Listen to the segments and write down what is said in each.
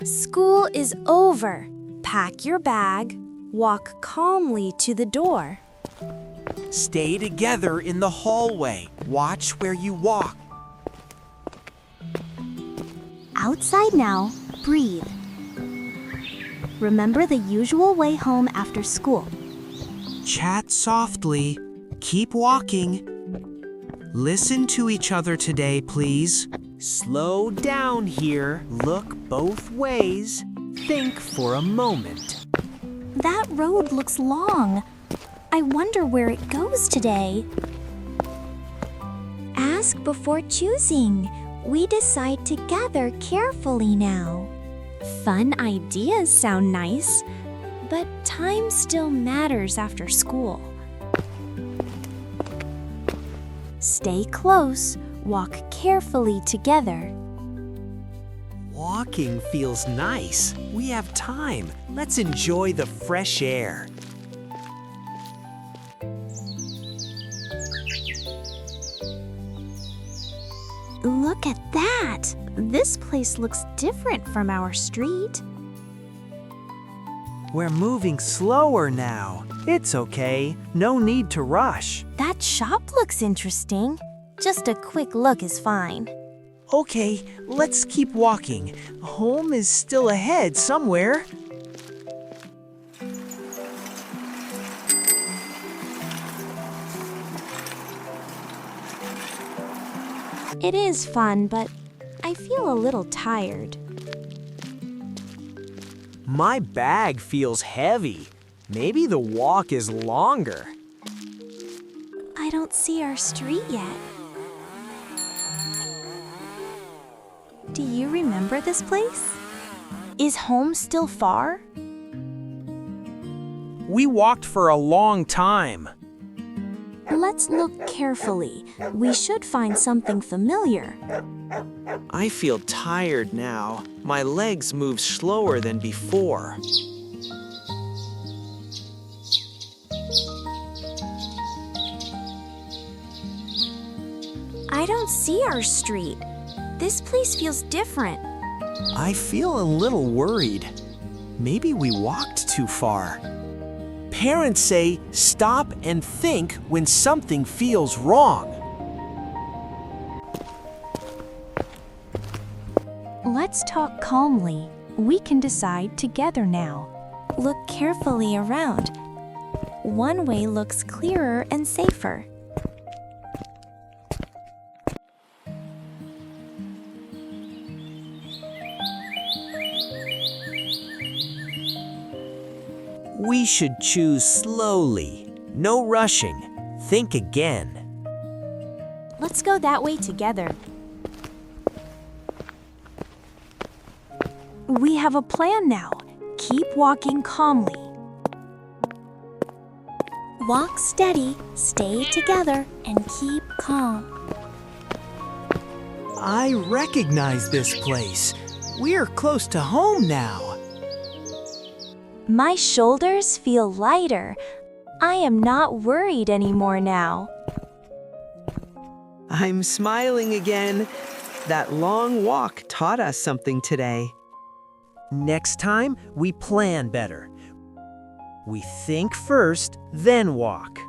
School is over. Pack your bag. Walk calmly to the door. Stay together in the hallway. Watch where you walk. Outside now, breathe. Remember the usual way home after school. Chat softly. Keep walking. Listen to each other today, please. Slow down here. Look both ways. Think for a moment. That road looks long. I wonder where it goes today. Ask before choosing. We decide together carefully now. Fun ideas sound nice, but time still matters after school. Stay close, walk carefully together. Walking feels nice. We have time. Let's enjoy the fresh air. Look at that! This place looks different from our street. We're moving slower now. It's okay. No need to rush. That shop looks interesting. Just a quick look is fine. Okay, let's keep walking. Home is still ahead somewhere. It is fun, but I feel a little tired. My bag feels heavy. Maybe the walk is longer. I don't see our street yet. Do you remember this place? Is home still far? We walked for a long time. Let's look carefully. We should find something familiar. I feel tired now. My legs move slower than before. I don't see our street. This place feels different. I feel a little worried. Maybe we walked too far. Parents say stop and think when something feels wrong. Let's talk calmly. We can decide together now. Look carefully around. One way looks clearer and safer. We should choose slowly. No rushing. Think again. Let's go that way together. We have a plan now. Keep walking calmly. Walk steady, stay together, and keep calm. I recognize this place. We're close to home now. My shoulders feel lighter. I am not worried anymore now. I'm smiling again. That long walk taught us something today. Next time, we plan better. We think first, then walk.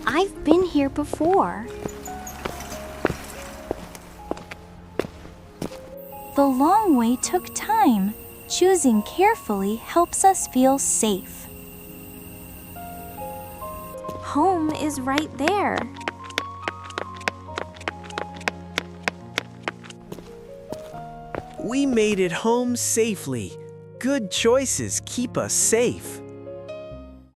I've been here before. The long way took time. Choosing carefully helps us feel safe. Home is right there. We made it home safely. Good choices keep us safe.